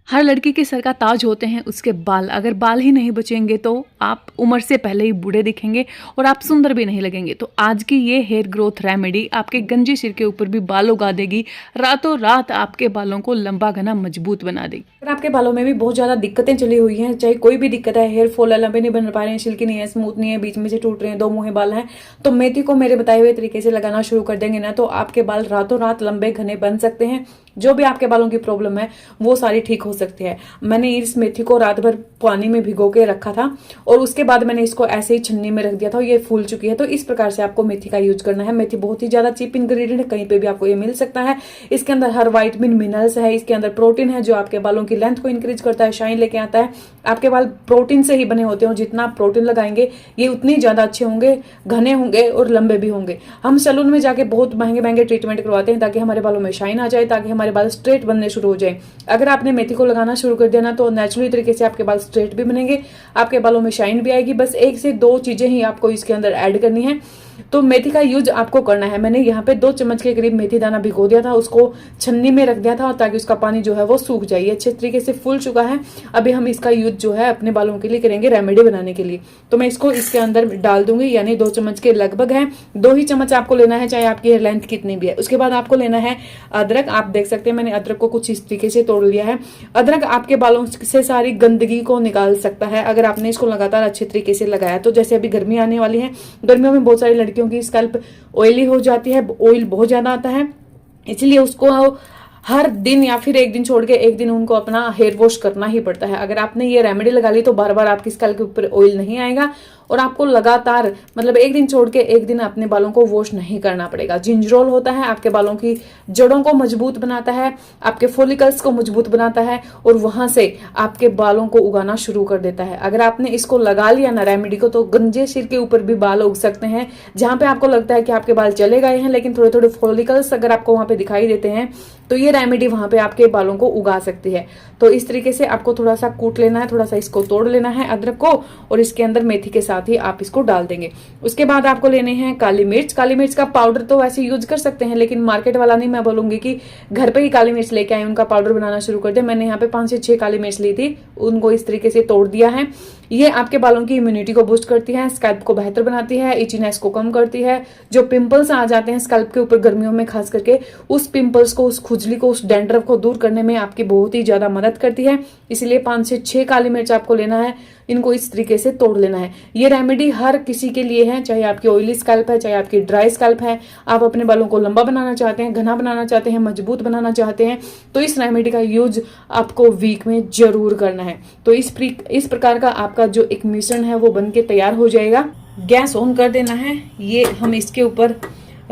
हर लड़की के सर का ताज होते हैं उसके बाल। अगर बाल ही नहीं बचेंगे तो आप उम्र से पहले ही बूढ़े दिखेंगे और आप सुंदर भी नहीं लगेंगे। तो आज की ये हेयर ग्रोथ रेमेडी आपके गंजे सिर के ऊपर भी बाल उगा देगी, रातों रात आपके बालों को लंबा घना मजबूत बना देगी। अगर आपके बालों में भी बहुत ज्यादा दिक्कतें चली हुई हैं, चाहे कोई भी दिक्कत है, हेयर फॉल है, लंबे नहीं बन पा रहे हैं, सिल्की नहीं है, स्मूथ नहीं है, बीच में से टूट रहे हैं, दो मुंहे बाल हैं, तो मेथी को मेरे बताए हुए तरीके से लगाना शुरू कर देंगे ना, तो आपके बाल रातों रात लंबे घने बन सकते हैं। जो भी आपके बालों की प्रॉब्लम है वो सारी ठीक हो सकती है। मैंने इस मेथी को रात भर पानी में भिगो के रखा था और उसके बाद मैंने इसको ऐसे ही छन्नी में रख दिया था, ये फूल चुकी है। तो इस प्रकार से आपको मेथी का यूज करना है। मेथी बहुत ही ज्यादा चीप इंग्रेडिएंट है, कहीं पे भी आपको ये मिल सकता है। इसके अंदर हर विटामिन मिनरल्स है, इसके अंदर प्रोटीन है जो आपके बालों की लेंथ को इंक्रीज करता है, शाइन लेके आता है। आपके बाल प्रोटीन से ही बने होते हैं, जितना आप प्रोटीन लगाएंगे ये उतने ज्यादा अच्छे होंगे, घने होंगे और लंबे भी होंगे। हम सैलून में जाके बहुत महंगे महंगे ट्रीटमेंट करवाते हैं ताकि हमारे बालों में शाइन आ जाए, ताकि हमारे बाल स्ट्रेट बनने शुरू हो जाए। अगर आपने मेथी को लगाना शुरू कर दिया ना तो नेचुरली तरीके से आपके बाल स्ट्रेट भी बनेंगे, आपके बालों में शाइन भी आएगी। बस 1 से 2 चीजें ही आपको इसके अंदर ऐड करनी है। तो मेथी का यूज आपको करना है। मैंने यहाँ पे 2 चम्मच के करीब मेथी दाना भिगो दिया था, उसको छन्नी में रख दिया था ताकि उसका पानी जो है वो सूख जाए। ये अच्छे तरीके से फूल चुका है। अभी हम इसका यूज जो है अपने बालों के लिए करेंगे, रेमेडी बनाने के लिए। तो मैं इसको इसके अंदर डाल दूंगी, यानी 2 चम्मच के लगभग है। 2 ही चम्मच आपको लेना है, चाहे आपकी हेयर लेंथ कितनी भी है। उसके बाद आपको लेना है अदरक। आप देख सकते हैं मैंने अदरक को कुछ इस तरीके से तोड़ लिया है। अदरक आपके बालों से सारी गंदगी को निकाल सकता है अगर आपने इसको लगातार अच्छे तरीके से लगाया तो। जैसे अभी गर्मी आने वाली है, गर्मियों में बहुत सारी लड़कियों की स्कैल्प ऑयली हो जाती है, ऑयल बहुत ज्यादा आता है, इसलिए उसको हर दिन या फिर 1 दिन छोड़ के 1 दिन उनको अपना हेयर वॉश करना ही पड़ता है। अगर आपने ये रेमेडी लगा ली तो बार बार आपकी स्कैल्प के ऊपर ऑयल नहीं आएगा और आपको लगातार मतलब 1 दिन छोड़ के 1 दिन अपने बालों को वॉश नहीं करना पड़ेगा। जिंजरोल होता है, आपके बालों की जड़ों को मजबूत बनाता है, आपके फॉलिकल्स को मजबूत बनाता है और वहां से आपके बालों को उगाना शुरू कर देता है। अगर आपने इसको लगा लिया ना रेमेडी को, तो गंजे सिर के ऊपर भी बाल उग सकते हैं। जहां पे आपको लगता है कि आपके बाल चले गए हैं लेकिन थोड़े थोड़े फॉलिकल्स अगर आपको वहां पे दिखाई देते हैं तो ये रेमेडी वहां पे आपके बालों को उगा सकती है। तो इस तरीके से आपको थोड़ा सा कूट लेना है, थोड़ा सा इसको तोड़ लेना है अदरक को, और इसके अंदर मेथी के साथ ही आप इसको डाल देंगे। उसके बाद आपको लेने हैं काली मिर्च। काली मिर्च का पाउडर तो वैसे यूज कर सकते हैं, लेकिन मार्केट वाला नहीं। मैं बोलूंगी कि घर पे ही काली मिर्च लेके आए, उनका पाउडर बनाना शुरू कर दे। मैंने यहाँ पे 5 से 6 काली मिर्च ली थी, उनको इस तरीके से तोड़ दिया है। ये आपके बालों की इम्यूनिटी को बूस्ट करती है, स्कैल्प को बेहतर बनाती है, इचीनेस को कम करती है। जो पिंपल्स आ जाते हैं स्कैल्प के ऊपर गर्मियों में खास करके, उस पिंपल्स को, उस खुजली को, उस डैंड्रफ को दूर करने में आपकी बहुत ही ज्यादा मदद करती है। इसलिए 5 से 6 काली मिर्च आपको लेना है, इनको इस तरीके से तोड़ लेना है। ये रेमेडी हर किसी के लिए है, चाहे आपकी ऑयली स्कैल्प है, चाहे आपकी ड्राई स्कैल्प है, आप अपने बालों को लंबा बनाना चाहते हैं, घना बनाना चाहते हैं, मजबूत बनाना चाहते हैं, तो इस रेमेडी का यूज आपको वीक में जरूर करना है। तो इस प्रकार का आपका जो एक मिश्रण है वो बन के तैयार हो जाएगा। गैस ऑन कर देना है, ये हम इसके ऊपर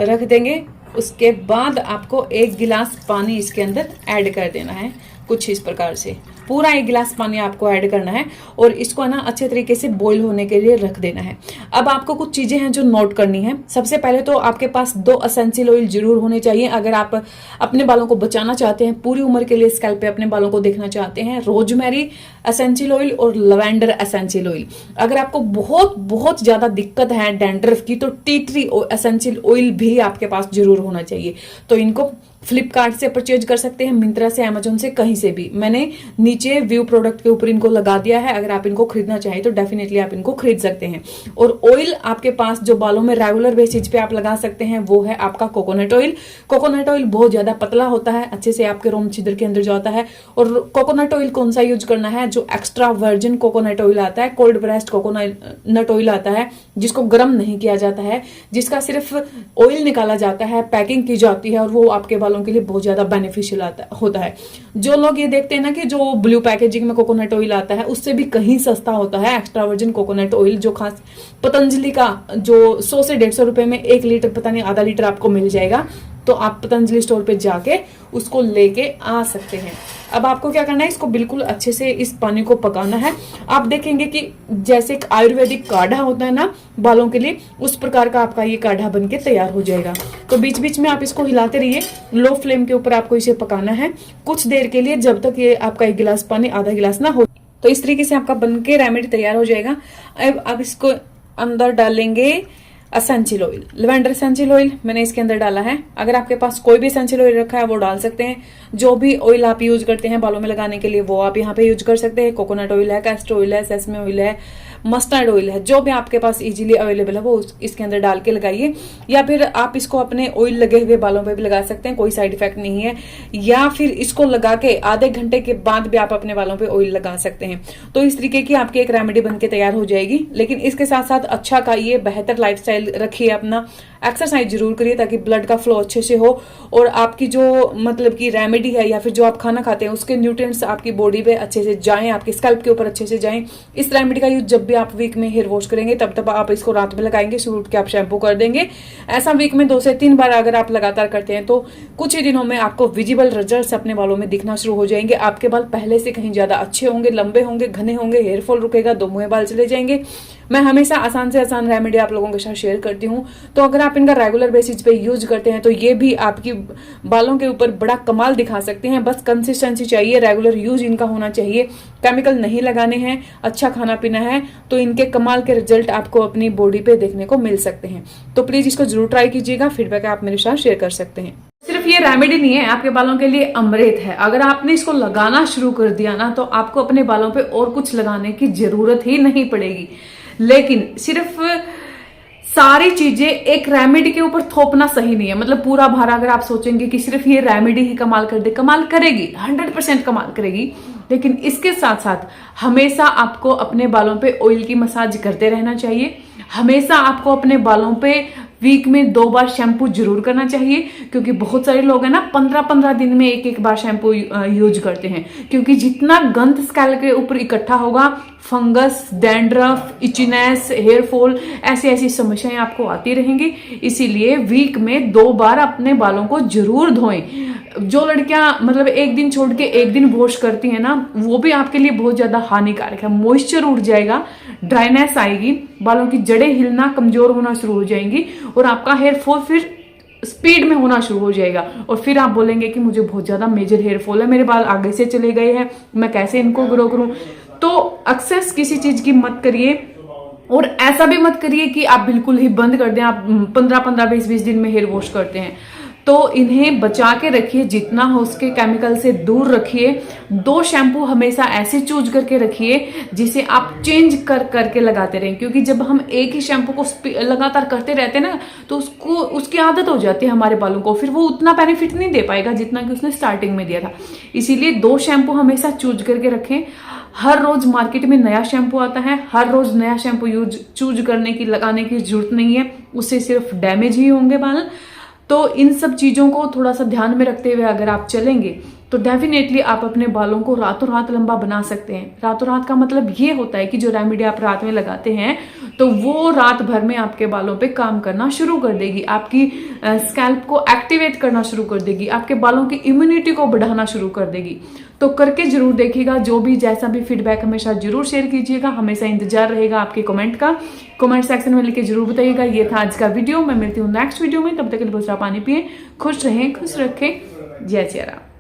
रख देंगे। उसके बाद आपको 1 गिलास पानी इसके अंदर ऐड कर देना है, कुछ इस प्रकार से पूरा 1 गिलास पानी आपको ऐड करना है और इसको ना अच्छे तरीके से बॉईल होने के लिए रख देना है। अब आपको कुछ चीजें हैं जो नोट करनी है। सबसे पहले तो आपके पास 2 एसेंशियल ऑयल जरूर होने चाहिए अगर आप अपने बालों को बचाना चाहते हैं, पूरी उम्र के लिए स्कैल्प पे अपने बालों को देखना चाहते हैं। रोजमेरी एसेंशियल ऑयल और लवेंडर एसेंशियल ऑयल। अगर आपको बहुत बहुत ज्यादा दिक्कत है डैंड्रफ की तो टी ट्री एसेंशियल ऑयल भी आपके पास जरूर होना चाहिए। तो इनको फ्लिपकार्ट से परचेज कर सकते हैं, मिंत्रा से, अमेजोन से, कहीं से भी। मैंने नीचे व्यू प्रोडक्ट के ऊपर इनको लगा दिया है, अगर आप इनको खरीदना चाहें तो डेफिनेटली आप इनको खरीद सकते हैं। और ऑयल आपके पास जो बालों में रेगुलर बेसिस पे आप लगा सकते हैं वो है आपका कोकोनट ऑयल। कोकोनट ऑयल बहुत ज्यादा पतला होता है, अच्छे से आपके रोम छिद्र के अंदर जाता है। और कोकोनट ऑयल कौन सा यूज करना है? जो एक्स्ट्रा वर्जिन कोकोनट ऑयल आता है, कोल्ड प्रेस्ड कोकोनट ऑयल आता है, जिसको गर्म नहीं किया जाता है, जिसका सिर्फ ऑयल निकाला जाता है, पैकिंग की जाती है और वो आपके बालों के लिए बहुत ज्यादा बेनिफिशियल होता है। जो लोग ये देखते हैं ना कि जो ब्लू पैकेजिंग में कोकोनट ऑयल आता है उससे भी कहीं सस्ता होता है एक्स्ट्रा वर्जिन कोकोनट ऑयल, जो खास पतंजलि का जो 100 से 150 रुपए में 1 लीटर, पता नहीं आधा लीटर आपको मिल जाएगा। तो आप पतंजलि स्टोर पे जाके उसको लेके आ सकते हैं। अब आपको क्या करना है, इसको बिल्कुल अच्छे से इस पानी को पकाना है। आप देखेंगे कि जैसे एक आयुर्वेदिक काढ़ा होता है ना बालों के लिए, उस प्रकार का आपका ये काढ़ा बन के तैयार हो जाएगा। तो बीच बीच में आप इसको हिलाते रहिए, लो फ्लेम के ऊपर आपको इसे पकाना है कुछ देर के लिए, जब तक ये आपका 1 गिलास पानी आधा गिलास ना हो। तो इस तरीके से आपका बन के रेमेडी तैयार हो जाएगा। अब इसको अंदर डालेंगे essential oil, lavender essential oil मैंने इसके अंदर डाला है। अगर आपके पास कोई भी एसेंशियल ऑयल रखा है वो डाल सकते हैं। जो भी ऑयल आप यूज करते हैं बालों में लगाने के लिए वो आप यहाँ पे यूज कर सकते हैं। कोकोनट ऑयल है, कैस्टर ऑयल है, सेसमे ऑयल है, मस्टर्ड ऑयल है, जो भी आपके पास इजीली अवेलेबल है वो इसके अंदर डाल के लगाइए। या फिर आप इसको अपने ऑयल लगे हुए बालों पे भी लगा सकते हैं, कोई साइड इफेक्ट नहीं है। या फिर इसको लगा के आधे घंटे के बाद भी आप अपने बालों पे ऑयल लगा सकते हैं। तो इस तरीके की आपकी एक रेमेडी बनके तैयार हो जाएगी। लेकिन इसके साथ साथ अच्छा खाइए, बेहतर लाइफस्टाइल रखिए अपना, एक्सरसाइज जरूर करिए ताकि ब्लड का फ्लो अच्छे से हो और आपकी जो मतलब की रेमेडी है या फिर जो आप खाना खाते हैं उसके न्यूट्रिएंट्स आपकी बॉडी पे अच्छे से जाएं, आपके स्कैल्प के ऊपर अच्छे से जाएं। इस रेमेडी का यूज जब भी आप वीक में हेयर वॉश करेंगे तब आप इसको रात में लगाएंगे, सुबह उठ के आप शैम्पू कर देंगे। ऐसा वीक में 2 से 3 बार अगर आप लगातार करते हैं तो कुछ ही दिनों में आपको विजिबल रिजल्ट्स अपने बालों में दिखना शुरू हो जाएंगे। आपके बाल पहले से कहीं ज्यादा अच्छे होंगे, लंबे होंगे, घने होंगे, हेयर फॉल रुकेगा, 2 मुंह बाल चले जाएंगे। मैं हमेशा आसान से आसान रेमेडी आप लोगों के साथ शेयर करती हूँ। तो अगर आप इनका रेगुलर बेसिस पे यूज करते हैं तो ये भी आपकी बालों के ऊपर बड़ा कमाल दिखा सकते हैं। बस कंसिस्टेंसी चाहिए, रेगुलर यूज इनका होना चाहिए, केमिकल नहीं लगाने हैं, अच्छा खाना पीना है, तो इनके कमाल के रिजल्ट आपको अपनी बॉडी पे देखने को मिल सकते हैं। तो प्लीज इसको जरूर ट्राई कीजिएगा, फीडबैक आप मेरे साथ शेयर कर सकते हैं। सिर्फ ये रेमेडी नहीं है, आपके बालों के लिए अमृत है। अगर आपने इसको लगाना शुरू कर दिया ना तो आपको अपने बालों पे और कुछ लगाने की जरूरत ही नहीं पड़ेगी। लेकिन सिर्फ सारी चीजें एक रेमेडी के ऊपर थोपना सही नहीं है। मतलब पूरा भार अगर आप सोचेंगे कि सिर्फ ये रेमेडी ही कमाल कर दे, कमाल करेगी, 100% कमाल करेगी। लेकिन इसके साथ साथ हमेशा आपको अपने बालों पे ऑयल की मसाज करते रहना चाहिए। हमेशा आपको अपने बालों पे वीक में 2 बार शैम्पू जरूर करना चाहिए, क्योंकि बहुत सारे लोग हैं ना 15-15 दिन में एक बार शैम्पू यूज करते हैं। क्योंकि जितना गंद स्कैल्प के ऊपर इकट्ठा होगा, fungus, dandruff, itchiness, hair fall, ऐसी समस्याएं आपको आती रहेंगी। इसीलिए वीक में 2 बार अपने बालों को जरूर धोएं। जो लड़कियां मतलब एक दिन छोड़ के एक दिन वॉश करती हैं ना, वो भी आपके लिए बहुत ज्यादा हानिकारक है। मॉइस्चर उड़ जाएगा, ड्राइनेस आएगी, बालों की जड़ें हिलना, कमजोर होना शुरू हो जाएंगी और आपका हेयर फॉल फिर स्पीड में होना शुरू हो जाएगा। और फिर आप बोलेंगे कि मुझे बहुत ज्यादा मेजर हेयर फॉल है, मेरे बाल आगे से चले गए हैं, मैं कैसे इनको ग्रो करूं। तो एक्सेस किसी चीज की मत करिए और ऐसा भी मत करिए कि आप बिल्कुल ही बंद कर दें। आप 15-15, 20-20 दिन में हेयर वॉश करते हैं तो इन्हें बचा के रखिए, जितना हो उसके केमिकल से दूर रखिए। 2 शैम्पू हमेशा ऐसे चूज करके रखिए जिसे आप चेंज करके लगाते रहें। क्योंकि जब हम एक ही शैम्पू को लगातार करते रहते हैं ना तो उसकी आदत हो जाती है हमारे बालों को, फिर वो उतना बेनिफिट नहीं दे पाएगा जितना कि उसने स्टार्टिंग में दिया था। इसीलिए 2 शैम्पू हमेशा चूज करके रखें। हर रोज मार्केट में नया शैम्पू आता है, हर रोज नया शैम्पू चूज करने की लगाने की जरूरत नहीं है, उससे सिर्फ डैमेज ही होंगे बाल। तो इन सब चीजों को थोड़ा सा ध्यान में रखते हुए अगर आप चलेंगे तो डेफिनेटली आप अपने बालों को रातों रात लंबा बना सकते हैं। रातों रात का मतलब ये होता है कि जो रेमेडी आप रात में लगाते हैं तो वो रात भर में आपके बालों पे काम करना शुरू कर देगी, आपकी स्कैल्प को एक्टिवेट करना शुरू कर देगी, आपके बालों की इम्यूनिटी को बढ़ाना शुरू कर देगी। तो करके जरूर देखिएगा। जो भी जैसा भी फीडबैक हमेशा जरूर शेयर कीजिएगा, हमेशा इंतजार रहेगा आपके कमेंट का। कमेंट सेक्शन में लिख के जरूर बताइएगा। ये था आज का वीडियो, मैं मिलती हूँ नेक्स्ट वीडियो में। तब तक के लिए दूसरा पानी पिए, खुश रहें, खुश रखें। जय सिया राम।